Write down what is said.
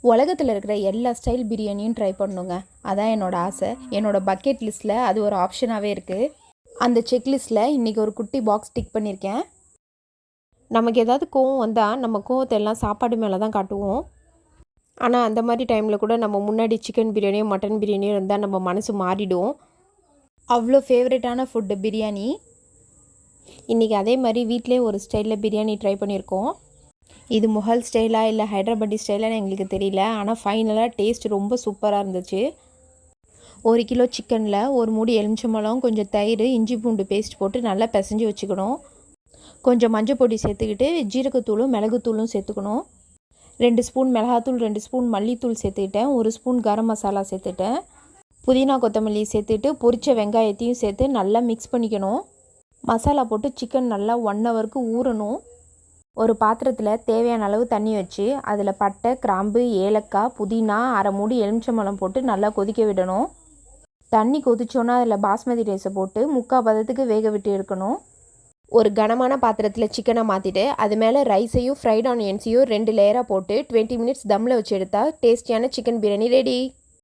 உலகத்தில் இருக்கிற எல்லா ஸ்டைல் பிரியாணியும் ட்ரை பண்ணணுங்க. அதான் என்னோடய ஆசை. என்னோடய பக்கெட் லிஸ்ட்டில் அது ஒரு ஆப்ஷனாகவே இருக்குது. அந்த செக்லிஸ்ட்டில் இன்றைக்கி ஒரு குட்டி பாக்ஸ் டிக் பண்ணியிருக்கேன். நமக்கு ஏதாவது கோவம் வந்தால் நம்ம கோவத்தை எல்லாம் சாப்பாடு மேலே தான் காட்டுவோம். ஆனால் அந்த மாதிரி டைமில் கூட நம்ம முன்னாடி சிக்கன் பிரியாணியோ மட்டன் பிரியாணியோ இருந்தால் நம்ம மனசு மாறிடும். அவ்வளோ ஃபேவரட்டான ஃபுட்டு பிரியாணி. இன்றைக்கி அதே மாதிரி வீட்டிலே ஒரு ஸ்டைலில் பிரியாணி ட்ரை பண்ணியிருக்கோம். இது முகல் ஸ்டைலாக இல்லை ஹைதராபாடி ஸ்டைலான்னு எங்களுக்கு தெரியல. ஆனால் ஃபைனலாக டேஸ்ட் ரொம்ப சூப்பராக இருந்துச்சு. 1 கிலோ சிக்கனில் ஒரு மூடி எலுமிச்சம்பழம், கொஞ்சம் தயிர், இஞ்சி பூண்டு பேஸ்ட் போட்டு நல்லா பிசைஞ்சு வச்சுக்கணும். கொஞ்சம் மஞ்சள் பொடி சேர்த்துக்கிட்டு ஜீரகத்தூளும் மிளகுத்தூளும் சேர்த்துக்கணும். 2 ஸ்பூன் மிளகாத்தூள், 2 ஸ்பூன் மல்லித்தூள் சேர்த்துக்கிட்டேன். 1 ஸ்பூன் கரம் மசாலா சேர்த்துட்டேன். புதினா கொத்தமல்லி சேர்த்துட்டு பொரிச்ச வெங்காயத்தையும் சேர்த்து நல்லா மிக்ஸ் பண்ணிக்கணும். மசாலா போட்டு சிக்கன் நல்லா 1 ஹவருக்கு ஊறணும். ஒரு பாத்திரத்தில் தேவையான அளவு தண்ணி வச்சு அதில் பட்டை, கிராம்பு, ஏலக்காய், புதினா, அரை மூடி எலுமிச்சம்பழம் போட்டு நல்லா கொதிக்க விடணும். தண்ணி கொதிச்சோன்னா அதில் பாஸ்மதி ரைஸை போட்டு 3/4 பதத்துக்கு வேக விட்டு எடுக்கணும். ஒரு கனமான பாத்திரத்தில் சிக்கனை மாற்றிட்டு அது மேலே ரைஸையும் ஃப்ரைட் ஆனியன்ஸையும் 2 லேயராக போட்டு 20 மினிட்ஸ் தம்மில் வச்சு எடுத்தால் டேஸ்டியான சிக்கன் பிரியாணி ரெடி.